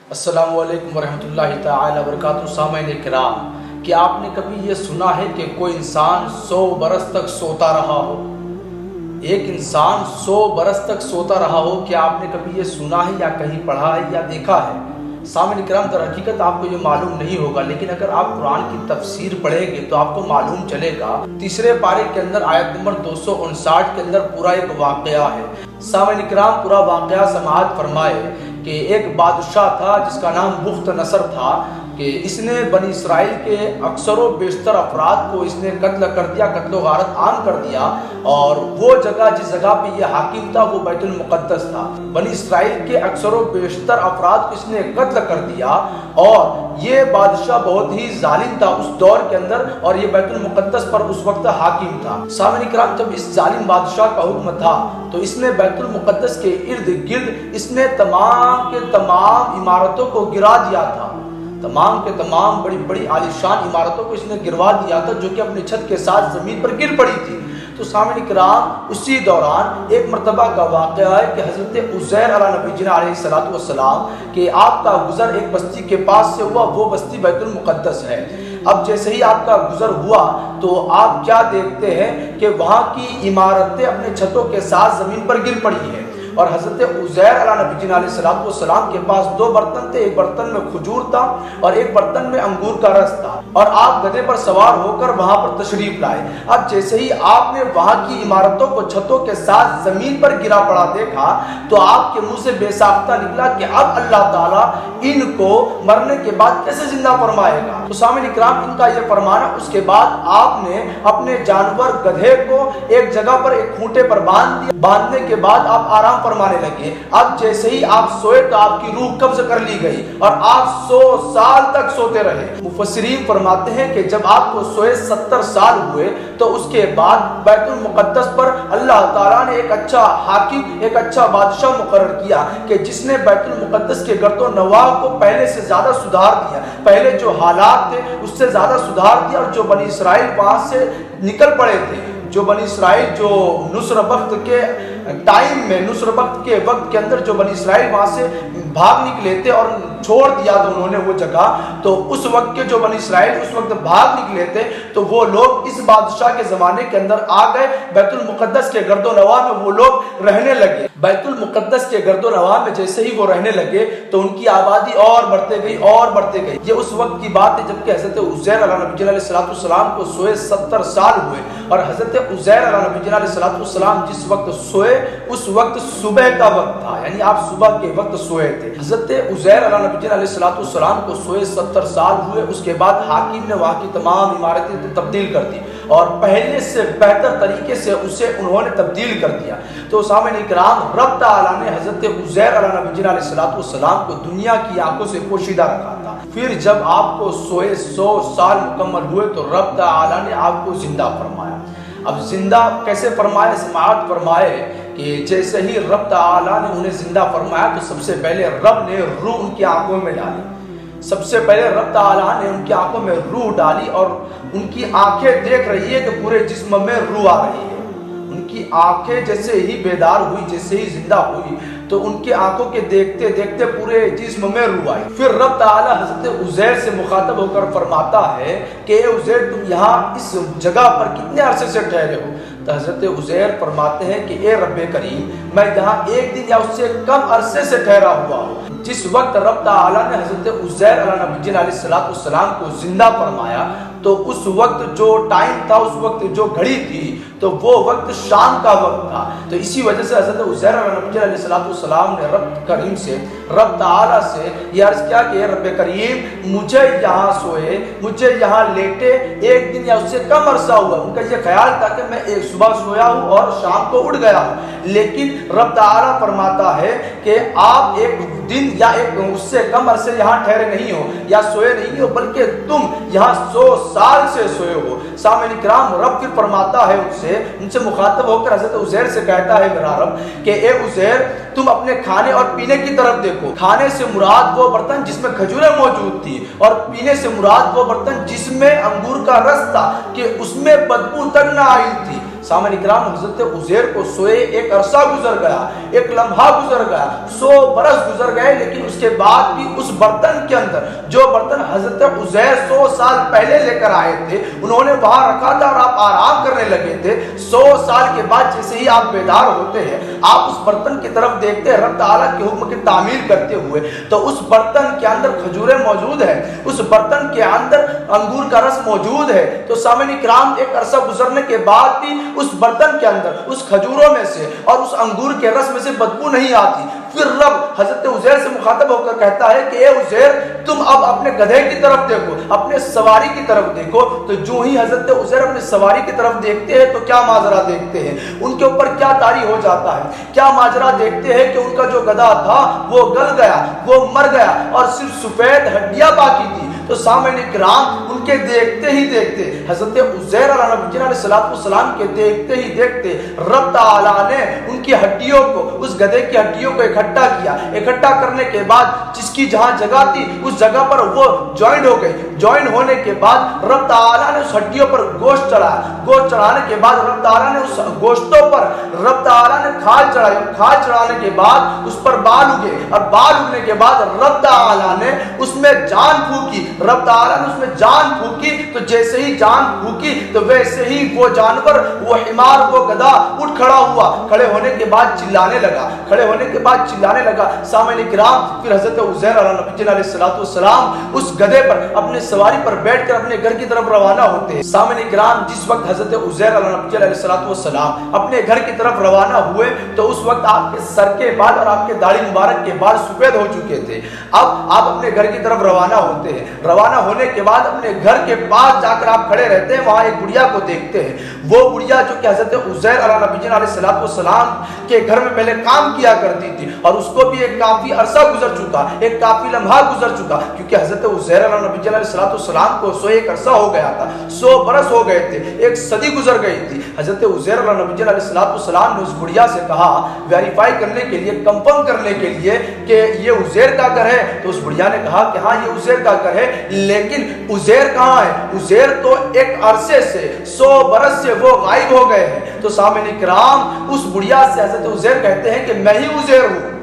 السلام علیکم ورحمۃ اللہ تعالی وبرکاتہ۔ سامعین کرام، کیا آپ نے کبھی یہ سنا ہے کہ کوئی انسان 100 برس تک سوتا رہا ہو؟ ایک انسان 100 برس تک سوتا رہا ہو، کیا آپ نے کبھی یہ سنا ہے یا کہیں پڑھا ہے یا دیکھا ہے؟ سامعین کرام، در حقیقت آپ کو یہ معلوم نہیں ہوگا، لیکن اگر آپ قرآن کی تفسیر پڑھیں گے تو آپ کو معلوم چلے گا۔ تیسرے پارے کے اندر آیت نمبر 259 کے اندر پورا ایک واقعہ ہے۔ سامعین کرام، پورا واقعہ سماعت فرمائے کہ ایک بادشاہ تھا جس کا نام بخت نصر تھا، کہ اس نے بنی اسرائیل کے اکثر و بیشتر افراد کو اس نے قتل کر دیا، قتل و غارت عام کر دیا، اور وہ جگہ جس جگہ پہ یہ حاکم تھا وہ بیت المقدس تھا۔ بنی اسرائیل کے اکثر و بیشتر افراد کو اس نے قتل کر دیا، اور یہ بادشاہ بہت ہی ظالم تھا اس دور کے اندر، اور یہ بیت المقدس پر اس وقت حاکم تھا۔ سامعین کرام، جب اس ظالم بادشاہ کا حکم تھا تو اس نے بیت المقدس کے ارد گرد اس نے تمام کے تمام عمارتوں کو گرا دیا تھا۔ تمام کے تمام بڑی بڑی عالیشان عمارتوں کو اس نے گروا دیا تھا، جو کہ اپنی چھت کے ساتھ زمین پر گر پڑی تھی۔ تو سامعین کرام، اسی دوران ایک مرتبہ کا واقعہ ہے کہ حضرت عزیر علیہ نبی جنا علیہ السلام کہ آپ کا گزر ایک بستی کے پاس سے ہوا، وہ بستی بیت المقدس ہے۔ اب جیسے ہی آپ کا گزر ہوا تو آپ کیا دیکھتے ہیں کہ وہاں کی عمارتیں اپنے چھتوں کے ساتھ زمین پر گر پڑی ہیں، اور حضرت عزیر علیہ نبی جنا علیہ السلام کے پاس 2 برتن تھے، ایک برتن میں کھجور تھا اور ایک برتن میں انگور کا رس تھا، اور آپ گدھے پر سوار ہو کر وہاں پر تشریف لائے۔ اب جیسے ہی آپ نے وہاں کی عمارتوں کو چھتوں کے ساتھ زمین پر گرا پڑا دیکھا تو آپ کے منہ سے بے ساختہ نکلا کہ اب اللہ تعالیٰ ان کو مرنے کے بعد کیسے زندہ فرمائے گا۔ تو سامعین اکرام، ان کا یہ فرمانا، اس کے بعد آپ نے اپنے جانور گدھے کو ایک جگہ پر ایک کھوٹے پر باندھ دیا۔ باندھنے کے بعد آپ آرام فرمانے لگے۔ اب جیسے ہی آپ سوئے تو آپ کی روح قبض کر لی گئی اور آپ 100 سال تک سوتے رہے۔ مفسرین فرماتے ہیں کہ جب آپ کو سوئے 70 سال ہوئے تو اس کے بعد بیت المقدس پر اللہ تعالیٰ نے ایک اچھا حاکم، ایک اچھا بادشاہ مقرر کیا کہ جس نے بیت المقدس کے گرد و نواح کو پہلے سے زیادہ سدھار دیا، پہلے جو حالات تھے اس سے زیادہ سدھار دیا، اور جو بنی اسرائیل وہاں سے نکل پڑے تھے، جو بنی اسرائیل جو نصر وقت کے ٹائم میں، نصر وقت کے وقت کے اندر جو بنی اسرائیل وہاں سے بھاگ نکلے تھے اور چھوڑ دیا تھا انہوں نے وہ جگہ، تو اس وقت کے جو بنی اسرائیل اس وقت بھاگ نکلے تھے تو وہ لوگ اس بادشاہ کے زمانے کے اندر آ گئے، بیت المقدس کے گرد و نواح میں وہ لوگ رہنے لگے۔ بیت المقدس کے گرد و نواح میں جیسے ہی وہ رہنے لگے تو ان کی آبادی اور بڑھتے گئی اور بڑھتے گئی۔ یہ اس وقت کی بات ہے جبکہ حضرت عزیر علیہ نبی علیہ السلام کو سوئے 70 سال ہوئے، اور حضرت عزیر علیہ نبی علیہ السلام جس وقت سوئے اس وقت صبح کا وقت تھا، یعنی آپ صبح کے وقت سوئے تھے۔ حضرت عزیر علیہ نبی علیہ السلام کو سوئے 70 سال ہوئے۔ اس کے بعد حاکم نے وہاں کی تمام عمارتیں تبدیل کر دی اور پہلے سے بہتر طریقے سے اسے انہوں نے تبدیل کر دیا۔ تو سامعین اکرام، رب تعالیٰ نے حضرت عزیر علیہ نبی علیہ السلام کو دنیا کی آنکھوں سے پوشیدہ رکھا تھا۔ پھر جب آپ کو سوئے 100 سال مکمل ہوئے تو رب تعالیٰ نے آپ کو زندہ فرمایا۔ اب زندہ کیسے فرمائے؟ سماعت فرمائے کہ جیسے ہی رب تعالیٰ نے انہیں زندہ فرمایا تو سب سے پہلے رب نے روح ان کی آنکھوں میں ڈالی۔ سب سے پہلے رب تعالیٰ نے ان کی آنکھوں میں روح ڈالی، اور ان کی آنکھیں دیکھ رہی ہے کہ پورے جسم میں روح آ رہی ہے۔ ان کی آنکھیں جیسے ہی بیدار ہوئی، جیسے ہی زندہ ہوئی تو ان کی آنکھوں کے دیکھتے دیکھتے پورے جسم میں روح آئی۔ پھر رب تعالیٰ حضرت عزیر سے مخاطب ہو کر فرماتا ہے کہ اے عزیر، تم یہاں اس جگہ پر کتنے عرصے سے ٹھہرے ہو؟ تو حضرت عزیر فرماتے ہیں کہ اے رب کریم، میں یہاں 1 دن یا اس سے کم عرصے سے ٹھہرا ہوا ہوں۔ جس وقت رب تعالیٰ نے حضرت عزیر علیہ نبی علیہ السلام کو زندہ فرمایا تو اس وقت جو ٹائم تھا، اس وقت جو گھڑی تھی، تو وہ وقت شام کا وقت تھا۔ تو اسی وجہ سے حضرت عزیر علیہ نبی علیہ السلام نے رب کریم سے، رب تعالیٰ سے یہ عرض کیا کہ اے رب کریم، مجھے یہاں سوئے، مجھے یہاں لیٹے 1 دن یا اس سے کم عرصہ ہوا۔ ان کا یہ خیال تھا کہ میں ایک صبح سویا ہوں اور شام کو اٹھ گیا ہوں، لیکن رب تعالیٰ فرماتا ہے کہ آپ 1 دن یا اس سے کم عرصے یہاں ٹھہرے نہیں ہو یا سوئے نہیں ہو، بلکہ تم یہاں 100 سال سے سوئے ہو۔ سامعین کرام، رب پھر فرماتا ہے ان سے مخاطب ہو کر حضرت عزیر سے کہتا ہے میرا رب کہ اے عزیر، تم اپنے کھانے اور پینے کی طرف دیکھو۔ کھانے سے مراد وہ برتن جس میں کھجوریں موجود تھی، اور پینے سے مراد وہ برتن جس میں انگور کا رس تھا کہ اس میں بدبو تک نہ آئی تھی۔ سامعین کرام حضرت عزیر کو سوئے ایک عرصہ گزر گیا، ایک لمحہ گزر گیا، 100 برس گزر گئے، لیکن اس کے بعد بھی اس برتن کے اندر جو برتن حضرت عزیر 100 سال پہلے لے کر آئے تھے انہوں نے وہاں رکھا تھا اور آپ آرام کرنے لگے تھے۔ 100 سال کے بعد جیسے ہی آپ بیدار ہوتے ہیں آپ اس برتن کی طرف دیکھتے ہیں رب تعالیٰ کے حکم کی تعمیل کرتے ہوئے، تو اس برتن کے اندر کھجوریں موجود ہیں، اس برتن کے اندر انگور کا رس موجود ہے۔ تو سامعین کرام ایک عرصہ گزرنے کے بعد بھی اس برتن کے اندر اس کھجوروں میں سے اور اس انگور کے رس میں سے بدبو نہیں آتی۔ پھر رب حضرت عزیر سے مخاطب ہو کر کہتا ہے کہ اے عزیر تم اب اپنے گدھے کی طرف دیکھو، اپنے سواری کی طرف دیکھو۔ تو جو ہی حضرت عزیر اپنے سواری کی طرف دیکھتے ہیں تو کیا ماجرا دیکھتے ہیں، ان کے اوپر کیا طاری ہو جاتا ہے، کیا ماجرا دیکھتے ہیں کہ ان کا جو گدھا تھا وہ گل گیا، وہ مر گیا اور صرف سفید ہڈیاں باقی تھی۔ تو سامعین کرام ان کے دیکھتے ہی دیکھتے حضرت عزیر علیہ نبی علیہ السلام کے دیکھتے ہی دیکھتے رب تعالیٰ نے ان کی ہڈیوں کو، اس گدھے کی ہڈیوں کو اکٹھا کیا۔ اکٹھا کرنے کے بعد جس کی جہاں جگہ تھی اس جگہ پر وہ جوائنٹ ہو گئی۔ جوائن ہونے کے بعد رب تعالیٰ نے اس ہڈیوں پر گوشت چڑھایا۔ گوشت چڑھانے کے بعد رب تعالیٰ نے اس گوشتوں پر رب تعالیٰ نے کھال چڑھائی۔ کھال چڑھانے کے بعد اس پر بال اگے اور بال اگنے کے بعد رب تعالیٰ نے اس میں جان پھونکی۔ رب تعالیٰ نے اس میں جان پھونکی تو جیسے ہی جان پھونکی تو ویسے ہی وہ جانور، وہ حمار، وہ گدھا اٹھ کھڑا ہوا۔ کھڑے ہونے کے بعد چلانے لگا، کھڑے ہونے کے بعد چلانے لگا۔ سامعین کرام پھر حضرت عزیر علیہ نبی علیہ السلام اس گدھے پر اپنے سواری پر بیٹھ کر اپنے گھر کی طرف روانہ ہوتے ہیں۔ سامعین کرام جس وقت حضرت عزیر علیہ نبی علیہ السلام اپنے گھر کی طرف روانہ ہوئے تو اس وقت آپ کے سر کے بال اور آپ کے داڑھی مبارک کے بال سفید ہو چکے تھے۔ اب آپ اپنے گھر کی طرف روانہ ہوتے ہیں۔ روانہ ہونے کے بعد اپنے گھر کے پاس جا کر آپ کھڑے رہتے ہیں، وہاں ایک بڑھیا کو دیکھتے ہیں۔ وہ بڑھیا جو کہ حضرت عزیر علیہ نبی علیہ السلام کے گھر میں پہلے کام کیا کرتی تھی اور اس کو بھی ایک کافی عرصہ گزر چکا، ایک کافی لمحہ گزر چکا، کیونکہ حضرت عزیر علیہ نبی علیہ السلام کو 101 عرصہ ہو گیا تھا، 100 برس ہو گئے تھے، ایک صدی گزر گئی تھی۔ حضرت عزیر علیہ نبی علیہ السلام نے اس بڑھیا سے کہا ویریفائی کرنے کے لیے، کنفرم کرنے کے لیے کہ یہ عزیر کا گھر ہے، تو اس بڑھیا نے کہا کہ ہاں یہ عزیر کا گھر ہے، لیکن عزیر کہاں ہے؟ عزیر تو ایک عرصے سے 100 برس سے وہ غائب ہو گئے ہیں۔ تو سامعین کرام اس بڑھیا سے حضرت عزیر کہتے ہیں کہ میں ہی عزیر ہوں۔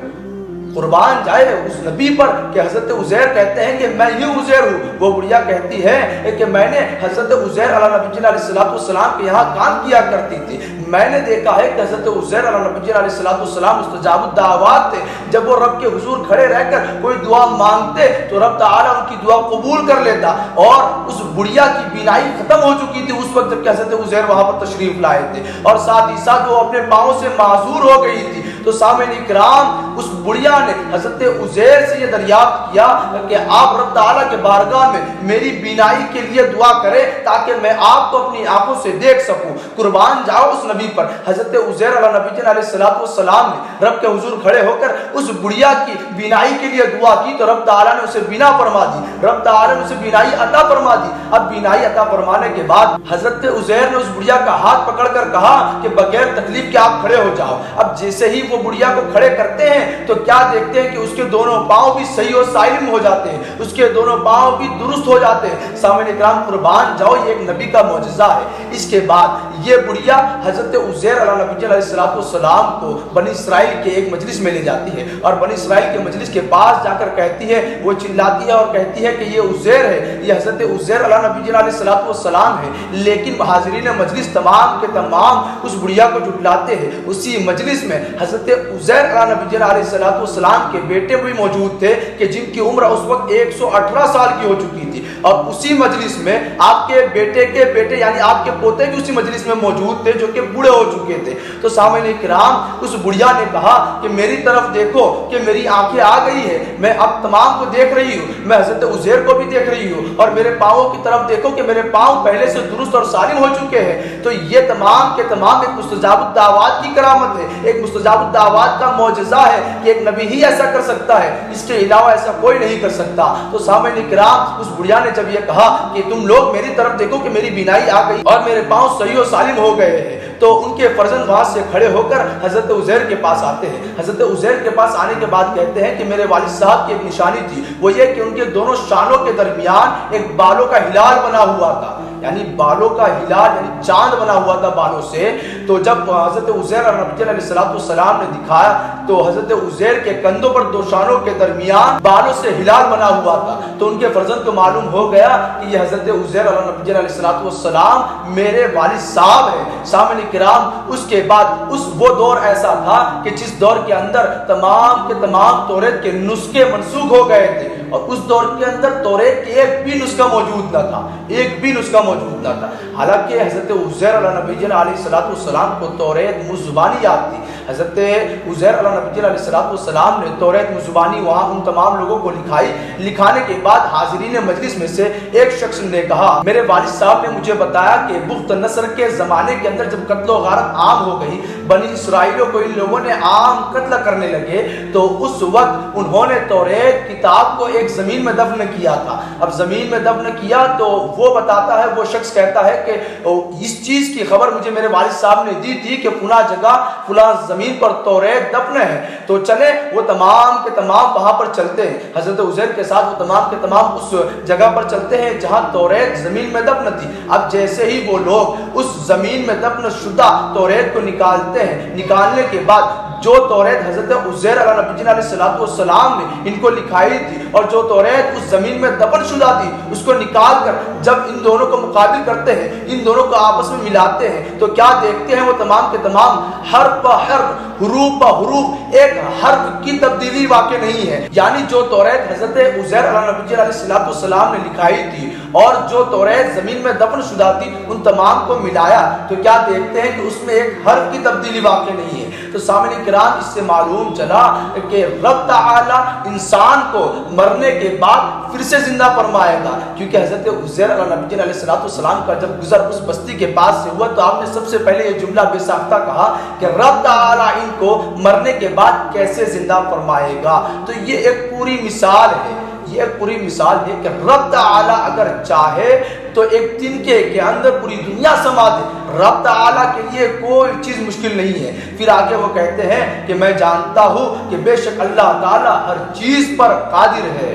قربان جائے اس نبی پر کہ حضرت عزیر کہتے ہیں کہ میں ہی عزیر ہوں۔ وہ بڑھیا کہتی ہے کہ میں نے حضرت عزیر علیہ نبی علیہ السلام کے یہاں کام کیا کرتی تھی، میں نے دیکھا ہے کہ حضرت عزیر علیہ نبی علیہ السلام مستجاب الدعوات تھے۔ جب وہ رب کے حضور کھڑے رہ کر کوئی دعا مانگتے تو رب تعالیٰ ان کی دعا قبول کر لیتا، اور اس بڑھیا کی بینائی ختم ہو چکی تھی اس وقت جب کہ حضرت عزیر وہاں پر تشریف لائے تھے، اور ساتھ ہی ساتھ وہ اپنے پاؤں سے معذور ہو گئی تھی۔ تو سامعین کرام اس بڑھیا نے حضرت عزیر سے یہ دریافت کیا کہ آپ رب تعالیٰ کے بارگاہ میں میری بینائی کے لیے دعا کریں تاکہ میں آپ کو اپنی آنکھوں سے دیکھ سکوں۔ قربان جاؤ اس نبی پر۔ حضرت عزیر علیہ نبی علیہ السلام نے رب کے حضور کھڑے ہو کر اس بڑھیا کی بینائی کے لیے دعا کی تو رب تعالیٰ نے اسے بینا فرما دی، رب تعالیٰ نے اسے بینائی عطا فرما دی۔ اب بینائی عطا فرمانے کے بعد حضرت عزیر نے اس بڑھیا کا ہاتھ پکڑ کر کہا کہ بغیر تکلیف کے آپ کھڑے ہو جاؤ۔ اب جیسے ہی وہ بڑھیا کو کھڑے کرتے ہیں تو کیا دیکھتے ہیں کہ اس کے دونوں پاؤں بھی صحیح و سالم ہو جاتے ہیں، اس کے دونوں پاؤں بھی درست ہو جاتے ہیں۔ سامعین کرام قربان جاؤ یہ ایک نبی کا معجزہ ہے۔ اس کے بعد یہ بڑھیا حضرت عزیر علیہ نبی علیہ السلام کو بنی اسرائیل کے ایک مجلس میں لے جاتی ہے، اور بنی اسرائیل کے مجلس کے پاس جا کر کہتی ہے، وہ چلاتی ہے اور کہتی ہے کہ یہ عزیر ہے، یہ حضرت عزیر علیہ نبی علیہ السلام ہے۔ لیکن حاضرین مجلس تمام کے تمام اس بڑھیا کو جھٹلاتے ہیں۔ اسی مجلس میں حضرت عزیر علیہ نبی علیہ السلام کے بیٹے بھی موجود تھے کہ جن کی عمر اس وقت 118 سال کی ہو چکی تھی، اور اسی مجلس میں آپ کے بیٹے کے بیٹے یعنی آپ کے پوتے بھی اسی مجلس میں موجود تھے جو کہ بوڑھے ہو چکے تھے۔ تو سامعین کرام اس بڑھیا نے کہا کہ میری طرف دیکھو کہ میری آنکھیں آ گئی ہے، میں اب تمام کو دیکھ رہی ہوں، میں حضرت عزیر کو بھی دیکھ رہی ہوں، اور میرے پاؤں کی طرف دیکھو کہ میرے پاؤں پہلے سے درست اور سالم ہو چکے ہیں۔ تو یہ تمام کے تمام ایک مستجاب الدعوات کی کرامت ہے، ایک مستجاب الدعوات کا معجزہ ہے کہ ایک نبی ہی ایسا کر سکتا ہے، اس کے علاوہ ایسا کوئی نہیں کر سکتا۔ تو سامعین کرام اس بڑھیا نے جب یہ کہا کہ تم لوگ میری طرف دیکھو کہ میری بینائی آ گئی اور میرے پاؤں صحیح و سالم ہو گئے ہیں، تو ان کے فرزند وہاں سے کھڑے ہو کر حضرت عزیر کے پاس آتے ہیں۔ حضرت عزیر کے پاس آنے کے بعد کہتے ہیں کہ میرے والد صاحب کی ایک نشانی تھی، وہ یہ کہ ان کے دونوں شانوں کے درمیان ایک بالوں کا ہلال بنا ہوا تھا۔ یعنی بالوں کا ہلال یعنی چاند بنا ہوا تھا بالوں سے. تو جب حضرت عزیر نبی علیہ السلام نے دکھایا تو حضرت عزیر کے کندھوں پر دو شانوں کے درمیان بالوں سے ہلال بنا ہوا تھا. تو ان کے فرزند کو معلوم ہو گیا کہ یہ حضرت عزیر نبی علیہ السلام میرے والد صاحب ہیں. سامعین کرام اس کے بعد وہ دور ایسا تھا کہ جس دور کے اندر تمام کے تمام توریت کے نسخے منسوخ ہو گئے تھے اور اس دور کے اندر توریت کے ایک بھی نسخہ موجود نہ تھا, ایک بھی نسخہ موجود نہ تھا. حالانکہ حضرت عزیر نبی علیہ السلام کو توریت منہ زبانی یاد تھی. حضرت عزیر نبی علیہ السلام نے توریت منہ زبانی وہاں ان تمام لوگوں کو لکھانے کے بعد حاضرین مجلس میں سے ایک شخص نے کہا میرے والد صاحب نے مجھے بتایا کہ بخت نصر کے زمانے کے اندر جب قتل و غارت عام ہو گئی, بنی اسرائیلوں کو ان لوگوں نے عام قتل کرنے لگے, تو اس وقت انہوں نے توریت کتاب کو ایک زمین میں دفن کیا تھا. اب زمین میں دفن کیا تو وہ بتاتا ہے, وہ شخص کہتا ہے کہ اس چیز کی خبر مجھے میرے والد صاحب نے دی تھی کہ فلاں جگہ فلاں زمین پر توریت دفن ہے, تو چلے وہ تمام کے تمام وہاں پر چلتے ہیں. حضرت عزیر کے ساتھ وہ تمام کے تمام اس جگہ پر چلتے ہیں جہاں توریت زمین میں دفن تھی. اب جیسے ہی وہ لوگ اس زمین میں دفن شدہ توریت کو نکالتے ہیں, نکالنے کے بعد جو توریت حضرت عزیر نبی علیہ السلام نے ان کو لکھائی تھی اور جو توریت اس زمین میں دفن شدہ تھی اس کو نکال کر جب ان دونوں کو مقابل کرتے ہیں, ان دونوں کو آپس میں ملاتے ہیں, تو کیا دیکھتے ہیں وہ تمام کے تمام حرف بہ حرف, حروف بہ حروف ایک حرف کی تبدیلی واقع نہیں ہے. یعنی جو توریت حضرت عزیر نبی علیہ السلام نے لکھائی تھی اور جو توریت زمین میں دفن شدہ تھی ان تمام کو ملایا تو کیا دیکھتے ہیں کہ اس میں ایک حرف کی تبدیلی واقع نہیں ہے. تو سامعین کرام اس سے معلوم چلا کہ رب تعالی انسان کو مرنے کے بعد پھر سے زندہ فرمائے گا, کیونکہ حضرت عزیر نبی علیہ السلام کا جب گزر اس بستی کے پاس سے ہوا تو آپ نے سب سے پہلے یہ جملہ بے ساختہ کہا کہ رب تعالی ان کو مرنے کے بعد کیسے زندہ فرمائے گا. تو یہ ایک پوری مثال ہے, یہ ایک پوری مثال ہے کہ رب تعالی اگر چاہے تو ایک تنکے کے اندر پوری دنیا سما دے. رب تعالی کے لیے کوئی چیز مشکل نہیں ہے. پھر آگے وہ کہتے ہیں کہ میں جانتا ہوں کہ بے شک اللہ تعالی ہر چیز پر قادر ہے.